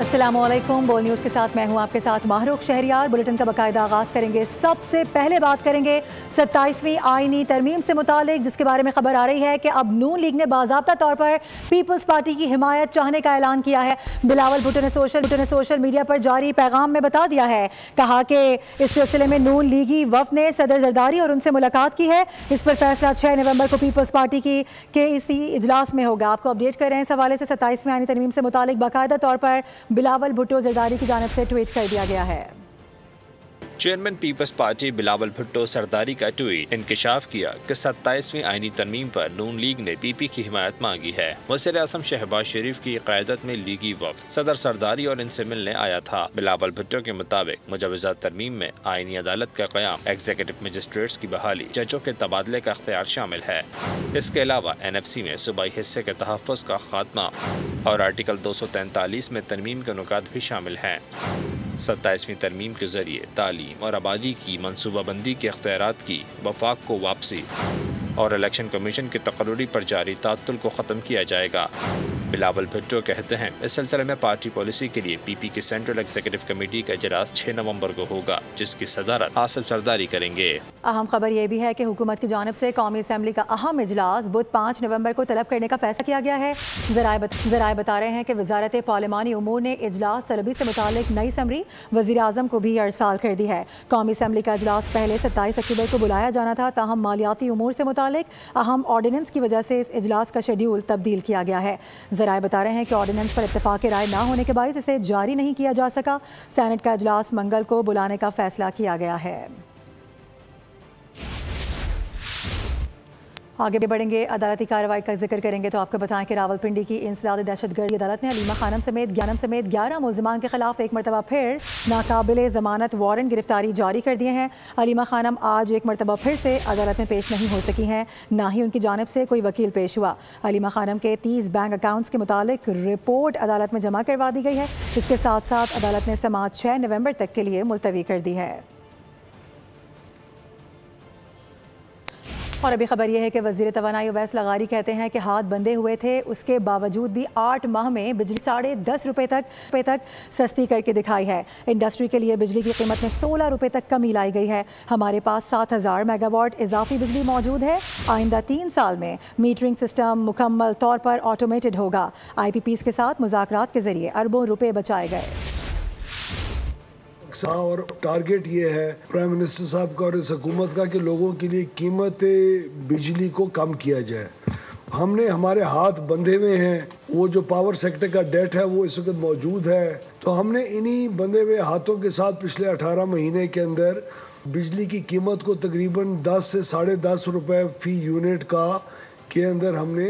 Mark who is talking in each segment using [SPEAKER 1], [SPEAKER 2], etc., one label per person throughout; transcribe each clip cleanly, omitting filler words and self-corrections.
[SPEAKER 1] السلام علیکم، بول نیوز کے ساتھ میں ہوں آپ کے ساتھ ماہروخ شہریار۔ بلیٹن کا باقاعدہ آغاز کریں گے۔ سب سے پہلے بات کریں گے 27ویں آئینی ترمیم سے متعلق، جس کے بارے میں خبر آ رہی ہے کہ اب نون لیگ نے باضابطہ طور پر پیپلز پارٹی کی حمایت چاہنے کا اعلان کیا ہے۔ بلاول بھٹو نے سوشل میڈیا پر جاری پیغام میں بتا دیا ہے، کہا کہ اس سلسلے میں نون لیگی وفد نے صدر زرداری اور ان سے ملاقات کی ہے۔ اس پر فیصلہ 6 نومبر کو پیپلز پارٹی کی KEC اجلاس میں ہوگا۔ آپ کو اپڈیٹ کر رہے ہیں اس حوالے سے 27ویں آئینی ترمیم سے متعلق باقاعدہ طور پر بلاول بھٹو زرداری کی جانب سے ٹویٹ کر دیا گیا ہے۔
[SPEAKER 2] Chairman Peoples Party Bilawal Bhutto Zardari کا ٹویٹ انکشاف کیا کہ 27ویں آئینی ترمیم پر نون لیگ نے PP کی حمایت مانگی ہے۔ وزیر اعظم شہباز شریف کی قیادت میں لیگی وفد صدر زرداری اور ان سے ملنے آیا تھا۔ بلاول بھٹو کے مطابق مجوزہ ترمیم میں آئینی عدالت کا قیام، ایگزیکٹو مجسٹریٹس کی بحالی، ججوں کے تبادلے کا اختیار شامل ہے۔ اس کے علاوہ NFC میں صوبائی حصے کے تحفظ کا خاتمہ اور آرٹیکل 243 میں ترمیم کے نکات بھی شامل ہیں۔ 27ویں ترمیم کے ذریعے تعلیم اور آبادی کی منصوبہ بندی کے اختیارات کی وفاق کو واپسی اور الیکشن کمیشن کی تقرری پر جاری تعطل کو ختم کیا جائے گا۔ بلاول بھٹو کہتے ہیں اس سلسلے میں پارٹی پالیسی کے لیے PP کی سینٹرل ایگزیکٹو کمیٹی کا اجلاس 6 نومبر کو ہوگا، جس کی صدارت آصف زرداری کریں گے۔
[SPEAKER 1] اہم خبر یہ بھی ہے کہ حکومت کی جانب سے قومی اسمبلی کا اہم اجلاس بدھ 5 نومبر کو طلب کرنے کا فیصلہ کیا گیا ہے۔ ذرائع بتا رہے ہیں کہ وزارت پارلیمانی امور نے اجلاس طلبی سے متعلق نئی سمری وزیر اعظم کو بھی ارسال کر دی ہے۔ قومی اسمبلی کا اجلاس پہلے 27 اکتوبر کو بلایا جانا تھا، تاہم مالیاتی امور سے متعلق اہم آرڈیننس کی وجہ سے اس اجلاس کا شیڈیول تبدیل کیا گیا ہے۔ ذرائع بتا رہے ہیں کہ آرڈیننس پر اتفاق رائے نہ ہونے کے باعث اسے جاری نہیں کیا جا سکا۔ سینٹ کا اجلاس منگل کو بلانے کا فیصلہ کیا گیا ہے۔ آگے بڑھیں گے، عدالتی کارروائی کا ذکر کریں گے تو آپ کو بتائیں کہ راولپنڈی کی انسداد دہشت گردی عدالت نے علیمہ خانم سمیت 11 ملزمان کے خلاف ایک مرتبہ پھر ناقابل ضمانت وارنٹ گرفتاری جاری کر دیے ہیں۔ علیمہ خانم آج ایک مرتبہ پھر سے عدالت میں پیش نہیں ہو سکی ہیں، نہ ہی ان کی جانب سے کوئی وکیل پیش ہوا۔ علیمہ خانم کے 30 بینک اکاؤنٹس کے متعلق رپورٹ عدالت میں جمع کروا دی گئی ہے۔ اس کے ساتھ ساتھ عدالت نے سماعت 6 نومبر تک کے لیے ملتوی کر دی ہے۔ اور ابھی خبر یہ ہے کہ وزیر توانائی اویس لغاری کہتے ہیں کہ ہاتھ بندھے ہوئے تھے، اس کے باوجود بھی 8 ماہ میں بجلی 10.5 روپے تک سستی کر کے دکھائی ہے۔ انڈسٹری کے لیے بجلی کی قیمت میں 16 روپے تک کمی لائی گئی ہے۔ ہمارے پاس 7000 میگا واٹ اضافی بجلی موجود ہے۔ آئندہ 3 سال میں میٹرنگ سسٹم مکمل طور پر آٹومیٹڈ ہوگا۔ IPPs کے ساتھ مذاکرات کے ذریعے اربوں روپے بچائے گئے۔
[SPEAKER 3] اور ٹارگٹ یہ ہے پرائم منسٹر صاحب کا اور اس حکومت کا کہ لوگوں کے لیے قیمت بجلی کو کم کیا جائے۔ ہم نے ہمارے ہاتھ بندھے ہوئے ہیں، وہ جو پاور سیکٹر کا ڈیٹ ہے وہ اس وقت موجود ہے، تو ہم نے انہی بندھے ہوئے ہاتھوں کے ساتھ پچھلے 18 مہینے کے اندر بجلی کی قیمت کو تقریباً 10 سے 10.5 روپے فی یونٹ کا کے اندر ہم نے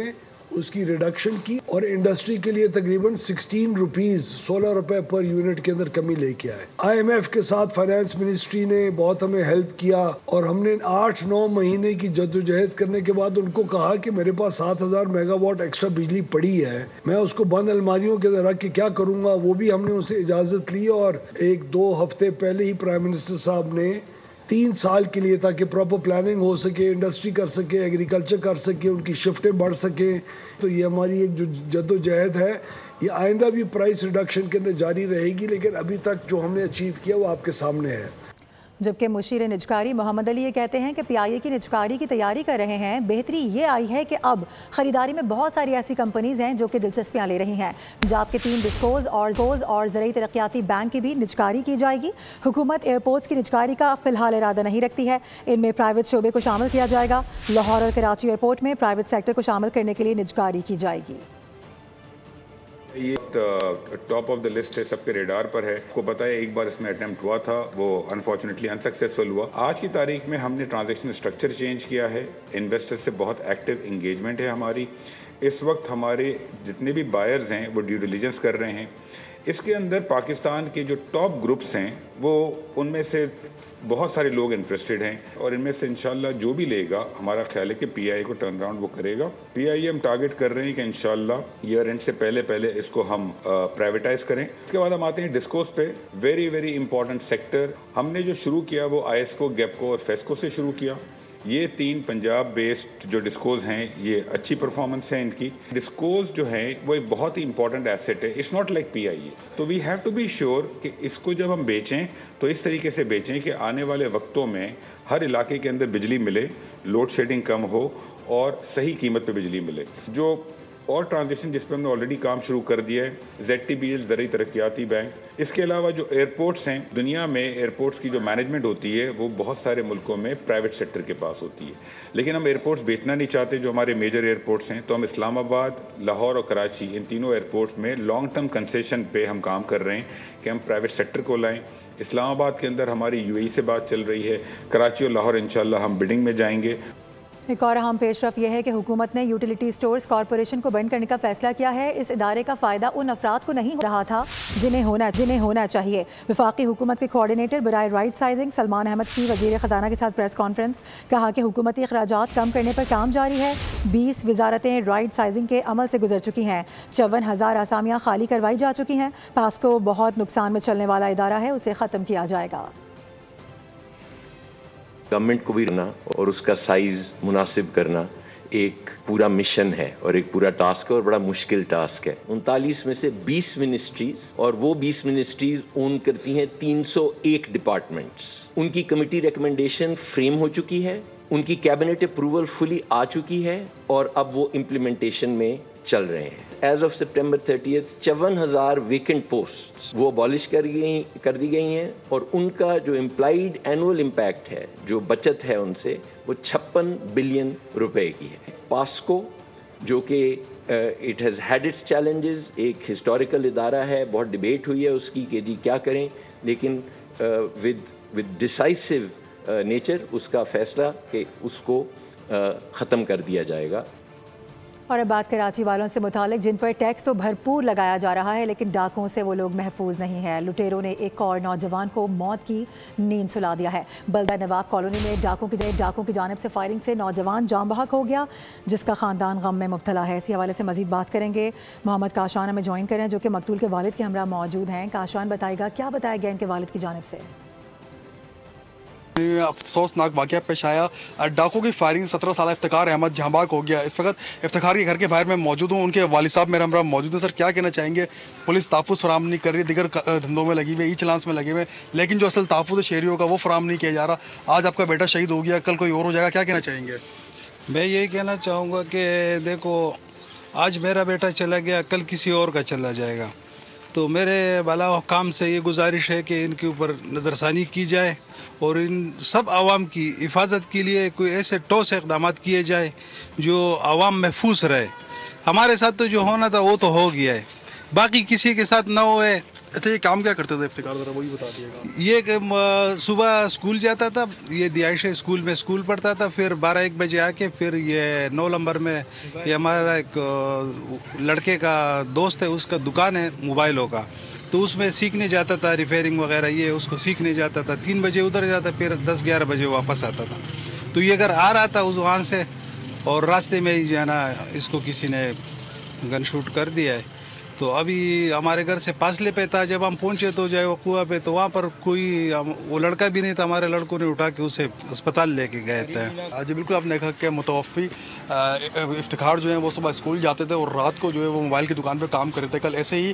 [SPEAKER 3] اس کی ریڈکشن کی، اور انڈسٹری کے لیے تقریباً 16 روپے پر یونٹ کے اندر کمی لے کے آئے۔ IMF کے ساتھ فائنانس منسٹری نے بہت ہمیں ہیلپ کیا، اور ہم نے 8-9 مہینے کی جدوجہد کرنے کے بعد ان کو کہا کہ میرے پاس 7000 میگا واٹ ایکسٹرا بجلی پڑی ہے، میں اس کو بند الماریوں کے اندر رکھ کے کیا کروں گا۔ وہ بھی ہم نے ان سے اجازت لی، اور 1-2 ہفتے پہلے ہی پرائم منسٹر صاحب نے 3 سال کے لیے، تاکہ پراپر پلاننگ ہو سکے، انڈسٹری کر سکے، ایگریکلچر کر سکے، ان کی شفٹیں بڑھ سکیں، تو یہ ہماری ایک جو جدوجہد ہے یہ آئندہ بھی پرائس ریڈکشن کے اندر جاری رہے گی، لیکن ابھی تک جو ہم نے اچیو کیا وہ آپ کے سامنے ہے۔
[SPEAKER 1] جبکہ مشیر نجکاری محمد علی یہ کہتے ہیں کہ PIA کی نجکاری کی تیاری کر رہے ہیں۔ بہتری یہ آئی ہے کہ اب خریداری میں بہت ساری ایسی کمپنیز ہیں جو کہ دلچسپیاں لے رہی ہیں۔ پنجاب کے 3 ڈسکوز اور زرعی ترقیاتی بینک کی بھی نجکاری کی جائے گی۔ حکومت ایئرپورٹس کی نجکاری کا فی الحال ارادہ نہیں رکھتی ہے، ان میں پرائیویٹ شعبے کو شامل کیا جائے گا۔ لاہور اور کراچی ایئرپورٹ میں پرائیویٹ سیکٹر کو شامل کرنے کے لیے نجکاری کی جائے گی۔
[SPEAKER 4] یہ ٹاپ آف دا لسٹ ہے، سب کے ریڈار پر ہے۔ کو پتہ ہے ایک بار اس میں اٹیمپٹ ہوا تھا، وہ انفارچونیٹلی انسکسیسفل ہوا۔ آج کی تاریخ میں ہم نے ٹرانزیکشن اسٹرکچر چینج کیا ہے، انویسٹر سے بہت ایکٹیو انگیجمنٹ ہے ہماری۔ اس وقت ہمارے جتنے بھی بائرز ہیں وہ ڈیو ڈیلیجنس کر رہے ہیں۔ اس کے اندر پاکستان کے جو ٹاپ گروپس ہیں وہ ان میں سے بہت سارے لوگ انٹرسٹڈ ہیں، اور ان میں سے انشاءاللہ جو بھی لے گا ہمارا خیال ہے کہ PIA کو ٹرن اراؤنڈ وہ کرے گا۔ PIA ہم ٹارگٹ کر رہے ہیں کہ انشاءاللہ ایئر اینڈ سے پہلے اس کو ہم پرائیویٹائز کریں۔ اس کے بعد ہم آتے ہیں ڈسکوز پہ، ویری امپورٹنٹ سیکٹر۔ ہم نے جو شروع کیا وہ ISCO، گیپکو اور فیسکو سے شروع کیا۔ یہ 3 پنجاب بیسڈ جو ڈسکوز ہیں یہ اچھی پرفارمنس ہے ان کی. ڈسکوز جو ہیں وہ ایک بہت ہی امپورٹنٹ ایسٹ ہے. It's not like P I A. تو we have to be sure کہ اس کو جب ہم بیچیں تو اس طریقے سے بیچیں کہ آنے والے وقتوں میں ہر علاقے کے اندر بجلی ملے, لوڈ شیڈنگ کم ہو اور صحیح قیمت پہ بجلی ملے. جو اور ٹرانزیکشن جس پہ ہم نے آلریڈی کام شروع کر دیا ہے, ZTBL زرعی ترقیاتی بینک. اس کے علاوہ جو ایئرپورٹس ہیں, دنیا میں ایئرپورٹس کی جو مینجمنٹ ہوتی ہے وہ بہت سارے ملکوں میں پرائیویٹ سیکٹر کے پاس ہوتی ہے, لیکن ہم ایئرپورٹس بیچنا نہیں چاہتے جو ہمارے میجر ایئرپورٹس ہیں. تو ہم اسلام آباد, لاہور اور کراچی ان تینوں ایئرپورٹس میں لانگ ٹرم کنسیشن پہ ہم کام کر رہے ہیں کہ ہم پرائیویٹ سیکٹر کو لائیں. اسلام آباد کے اندر ہماری UAE سے بات چل رہی ہے, کراچی اور لاہور انشاءاللہ ہم بڈنگ میں جائیں گے.
[SPEAKER 1] ایک اور اہم پیش رفت یہ ہے کہ حکومت نے یوٹیلیٹی سٹورز کارپوریشن کو بند کرنے کا فیصلہ کیا ہے. اس ادارے کا فائدہ ان افراد کو نہیں ہو رہا تھا جنہیں ہونا چاہیے. وفاقی حکومت کے کوآرڈینیٹر برائے رائٹ سائزنگ سلمان احمد کی وزیر خزانہ کے ساتھ پریس کانفرنس. کہا کہ حکومتی اخراجات کم کرنے پر کام جاری ہے. 20 وزارتیں رائٹ سائزنگ کے عمل سے گزر چکی ہیں. 54,000 آسامیاں خالی کروائی جا چکی ہیں. پاسکو بہت نقصان میں چلنے والا ادارہ ہے, اسے ختم کیا جائے گا.
[SPEAKER 5] گورنمنٹ کو بھی رہنا اور اس کا سائز مناسب کرنا ایک پورا مشن ہے اور ایک پورا ٹاسک ہے اور بڑا مشکل ٹاسک ہے. 39 میں سے 20 منسٹریز, اور وہ 20 منسٹریز اون کرتی ہیں 301 ڈپارٹمنٹس. ان کی کمیٹی ریکمنڈیشن فریم ہو چکی ہے, ان کی کیبنٹ اپروول فلی آ چکی ہے اور اب وہ امپلیمنٹیشن میں چل رہے ہیں. As of September 30 54,000 vacant post وہ abolish کر دی گئی ہیں, اور ان کا جو امپلائیڈ اینول امپیکٹ ہے, جو بچت ہے ان سے, وہ 56 بلین روپے کی ہے. پاسکو جو کہ it has had its challenges, ایک ہسٹوریکل ادارہ ہے, بہت ڈبیٹ ہوئی ہے اس کی کہ جی کیا کریں, لیکن ود ڈیسائسو نیچر اس کا فیصلہ کہ اس کو ختم کر دیا جائے گا.
[SPEAKER 1] اور اب بات کراچی والوں سے متعلق جن پر ٹیکس تو بھرپور لگایا جا رہا ہے, لیکن ڈاکوں سے وہ لوگ محفوظ نہیں ہیں. لٹیروں نے ایک اور نوجوان کو موت کی نیند سلا دیا ہے. بلدہ نواب کالونی میں ڈاکوں کی جانب سے فائرنگ سے نوجوان جاں بحق ہو گیا, جس کا خاندان غم میں مبتلا ہے. اسی حوالے سے مزید بات کریں گے. محمد کاشان ہمیں جوائن کریں جو کہ مقتول کے والد کے ہمراہ موجود ہیں. کاشان بتائے گا کیا بتایا گیا ان کے والد کی جانب سے؟
[SPEAKER 6] افسوسناک واقعہ پیش آیا. ڈاکوں کی فائرنگ 17 سالہ افتخار احمد جہاں بحق ہو گیا. اس وقت افتخار کے گھر کے باہر میں موجود ہوں, ان کے والد صاحب میرے ہمراہ موجود ہیں. سر کیا کہنا چاہیں گے؟ پولیس تحفظ فراہم نہیں کر رہی, دیگر دھندوں میں لگی ہوئی, ای چلانس میں لگے ہوئے, لیکن جو اصل تحفظ شہریوں کا وہ فراہم نہیں کیا جا رہا. آج آپ کا بیٹا شہید ہو گیا, کل کوئی اور ہو جائے گا, کیا کہنا چاہیں گے؟
[SPEAKER 7] میں یہی کہنا چاہوں گا کہ دیکھو, آج میرا بیٹا چلا گیا, کل کسی اور کا چلا جائے گا. تو میرے بالا حکام سے یہ گزارش ہے کہ ان کے اوپر نظر ثانی کی جائے اور ان سب عوام کی حفاظت کے لیے کوئی ایسے ٹھوس اقدامات کیے جائے جو عوام محفوظ رہے. ہمارے ساتھ تو جو ہونا تھا وہ تو ہو گیا ہے, باقی کسی کے ساتھ نہ ہوئے.
[SPEAKER 6] اچھا, یہ کام کیا کرتے تھے افتخار, ذرا وہی بتا دیے گا.
[SPEAKER 7] یہ کہ صبح اسکول جاتا تھا, یہ دیائشہ اسکول میں اسکول پڑھتا تھا, پھر 12-1 بجے آ کے پھر یہ 9 نمبر میں یہ ہمارا ایک لڑکے کا دوست ہے, اس کا دکان ہے موبائلوں کا, تو اس میں سیکھنے جاتا تھا, ریپیئرنگ وغیرہ یہ اس کو سیکھنے جاتا تھا. 3 بجے ادھر جاتا, پھر 10-11 بجے واپس آتا تھا. تو یہ اگر آ رہا تھا اس وہاں سے, اور راستے میں ہی جو ہے نا اس کو کسی نے گن شوٹ کر دیا ہے. تو ابھی ہمارے گھر سے فاصلے پہ تھا, جب ہم پہنچے تو جائے وقوع پہ, تو وہاں پر کوئی وہ لڑکا بھی نہیں تھا. ہمارے لڑکوں نے اٹھا کے اسے اسپتال لے کے گئے تھے.
[SPEAKER 6] جی بالکل, آپ نے کہا کہ متوفی افتخار جو ہیں وہ صبح اسکول جاتے تھے اور رات کو جو ہے وہ موبائل کی دکان پہ کام کرتے تھے. کل ایسے ہی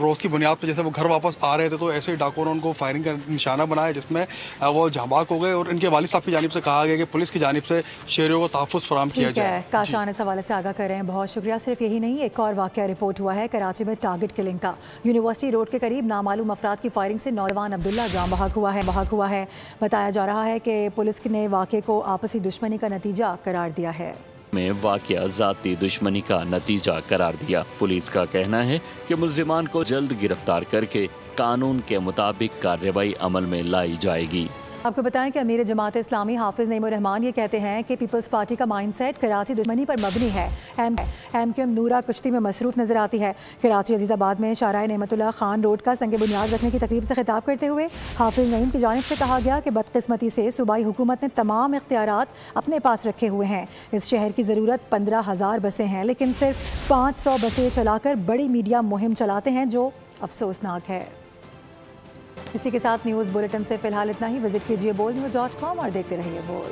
[SPEAKER 6] روز کی بنیاد پہ جیسے وہ گھر واپس آ رہے تھے تو ایسے ہی ڈاکوں نے ان کو فائرنگ کا نشانہ بنایا, جس میں وہ جاں بحق ہو گئے. اور ان کے والد صاحب کی جانب سے کہا گیا کہ پولیس کی جانب سے شہریوں کو تحفظ فراہم کیا جائے.
[SPEAKER 1] کاشان اس حوالے سے آگاہ کر رہے ہیں, بہت شکریہ. صرف یہی نہیں, ایک اور واقعہ رپورٹ ہوا ہے کراچی میں ٹارگٹ کلنگ کا. یونیورسٹی روڈ کے قریب نامعلوم افراد کی فائرنگ سے نوجوان عبداللہ جاں بحق ہوا ہے. بتایا جا رہا ہے کہ پولیس نے واقعے کو آپسی دشمنی کا نتیجہ قرار دیا ہے.
[SPEAKER 8] میں واقعہ ذاتی دشمنی کا نتیجہ قرار دیا. پولیس کا کہنا ہے کہ ملزمان کو جلد گرفتار کر کے قانون کے مطابق کارروائی عمل میں لائی جائے گی.
[SPEAKER 1] آپ کو بتائیں کہ امیر جماعت اسلامی حافظ نعیم الرحمان یہ کہتے ہیں کہ پیپلز پارٹی کا مائنڈ سیٹ کراچی دشمنی پر مبنی ہے. ایم کیو ایم نورا کشتی میں مصروف نظر آتی ہے. کراچی عزیز آباد میں شارع نعمت اللہ خان روڈ کا سنگ بنیاد رکھنے کی تقریب سے خطاب کرتے ہوئے حافظ نعیم کی جانب سے کہا گیا کہ بدقسمتی سے صوبائی حکومت نے تمام اختیارات اپنے پاس رکھے ہوئے ہیں. اس شہر کی ضرورت 15,000 بسیں ہیں, لیکن صرف 500 بسیں چلا کر بڑی میڈیا مہم چلاتے ہیں, جو افسوسناک ہے. اسی کے ساتھ نیوز بلیٹن سے فی الحال اتنا ہی. وزٹ کیجیے bolnews.com اور دیکھتے رہیے بول.